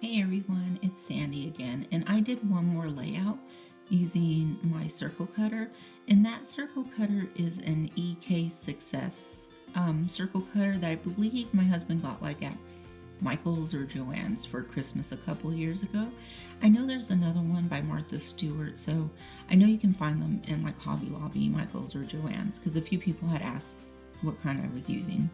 Hey everyone, it's Sandy again, and I did one more layout using my circle cutter, and that circle cutter is an EK Success circle cutter that I believe my husband got like at Michael's or Joann's for Christmas a couple of years ago. I know there's another one by Martha Stewart, so I know you can find them in like Hobby Lobby, Michael's, or Joann's, because a few people had asked what kind I was using.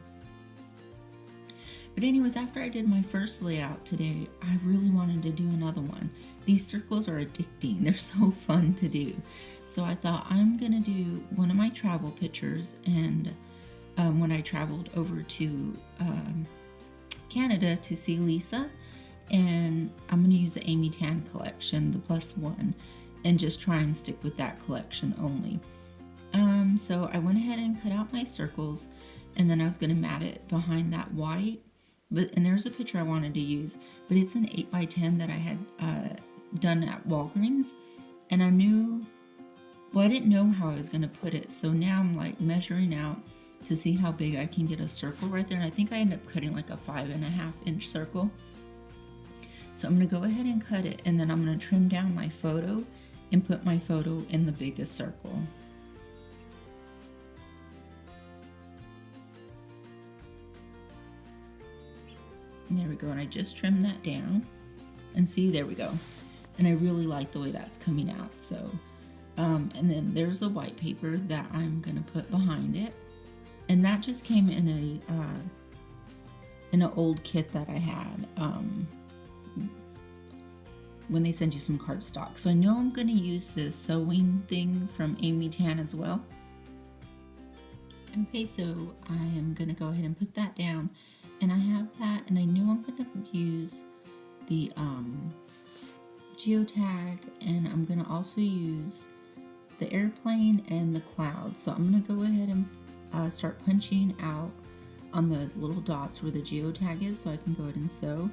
But anyways, after I did my first layout today, I really wanted to do another one. These circles are addicting. They're so fun to do. So I thought I'm going to do one of my travel pictures, and when I traveled over to Canada to see Lisa, and I'm going to use the Amy Tan collection, the +1, and just try and stick with that collection only. So I went ahead and cut out my circles, and then I was going to mat it behind that white. And there's a picture I wanted to use, but it's an 8x10 that I had done at Walgreens, and I didn't know how I was going to put it, so now I'm like measuring out to see how big I can get a circle right there, and I think I ended up cutting like a 5.5-inch circle. So I'm going to go ahead and cut it, and then I'm going to trim down my photo and put my photo in the biggest circle. And there we go, and I just trimmed that down, and see, there we go, and I really like the way that's coming out. So and then there's the white paper that I'm gonna put behind it, and that just came in an old kit that I had when they send you some cardstock. So I know I'm gonna use this sewing thing from Amy Tan as well. Okay, so I am gonna go ahead and put that down. And I have that, and I know I'm going to use the geotag, and I'm going to also use the airplane and the cloud. So I'm going to go ahead and start punching out on the little dots where the geotag is, so I can go ahead and sew.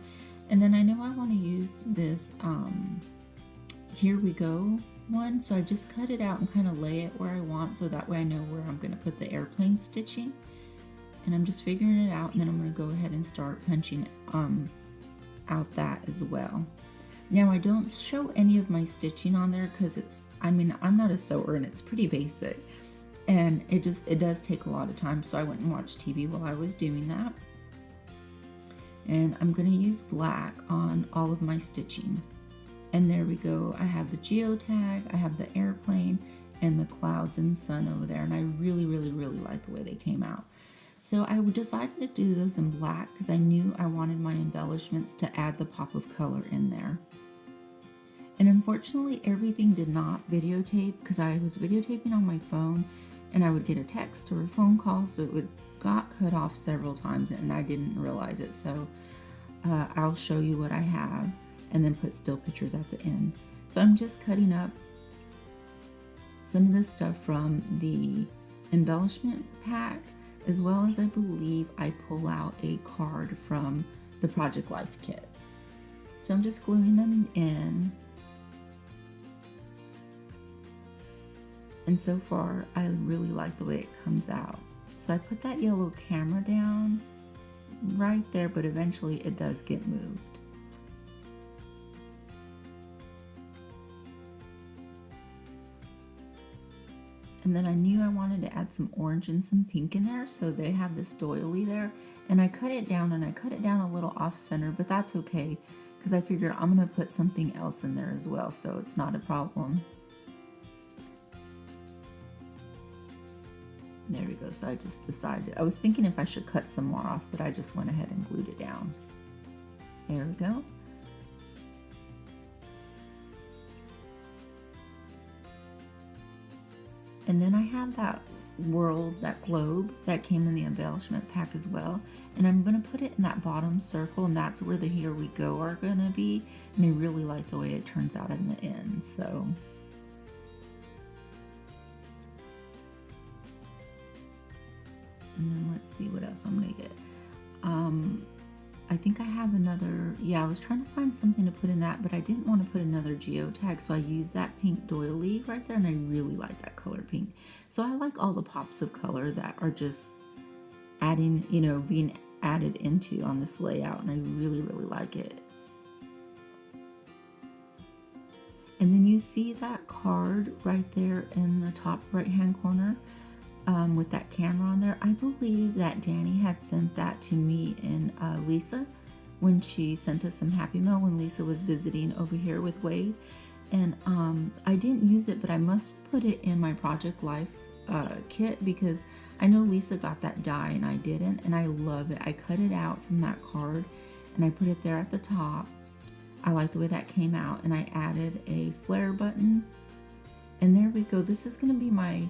And then I know I want to use this Here We Go one, so I just cut it out and kind of lay it where I want, so that way I know where I'm going to put the airplane stitching. And I'm just figuring it out, and then I'm going to go ahead and start punching out that as well. Now I don't show any of my stitching on there because I'm not a sewer, and it's pretty basic, and it does take a lot of time, so I went and watched TV while I was doing that. And I'm going to use black on all of my stitching. And there we go. I have the geotag, I have the airplane, and the clouds and sun over there, and I really, really, really like the way they came out. So I decided to do those in black because I knew I wanted my embellishments to add the pop of color in there. And unfortunately, everything did not videotape because I was videotaping on my phone, and I would get a text or a phone call, so it got cut off several times, and I didn't realize it. So I'll show you what I have and then put still pictures at the end. So I'm just cutting up some of this stuff from the embellishment pack, as well as I believe I pull out a card from the Project Life kit. So I'm just gluing them in. And so far, I really like the way it comes out. So I put that yellow camera down right there, but eventually it does get moved. And then I knew I wanted to add some orange and some pink in there, so they have this doily there. And I cut it down, and I cut it down a little off center, but that's okay, because I figured I'm going to put something else in there as well, so it's not a problem. There we go. So I just decided, I was thinking if I should cut some more off, but I just went ahead and glued it down. There we go. And then I have that world, that globe that came in the embellishment pack as well. And I'm going to put it in that bottom circle, and that's where the Here We Go are going to be. And I really like the way it turns out in the end. So and then let's see what else I'm going to get. I think I have another, I was trying to find something to put in that, but I didn't want to put another geotag, so I used that pink doily right there, and I really like that color pink. So I like all the pops of color that are just adding, being added into on this layout, and I really, really like it. And then you see that card right there in the top right hand corner with that camera on there. I believe that Danny had sent that to me and Lisa when she sent us some Happy Mail when Lisa was visiting over here with Wade. And I didn't use it, but I must put it in my Project Life kit because I know Lisa got that die and I didn't, and I love it. I cut it out from that card and I put it there at the top. I like the way that came out, and I added a flare button, and there we go. This is going to be my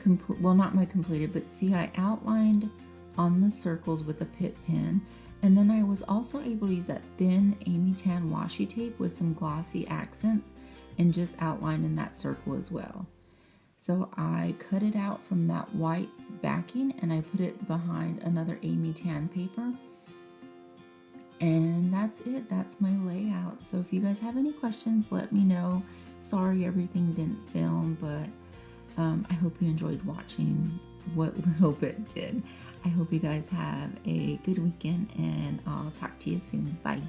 complete, well, not my completed, but see, I outlined on the circles with a Pitt pen, and then I was also able to use that thin Amy Tan washi tape with some glossy accents and just outline in that circle as well. So I cut it out from that white backing and I put it behind another Amy Tan paper. And that's it. That's my layout. So if you guys have any questions, let me know. Sorry everything didn't film, but I hope you enjoyed watching what little bit did. I hope you guys have a good weekend, and I'll talk to you soon. Bye.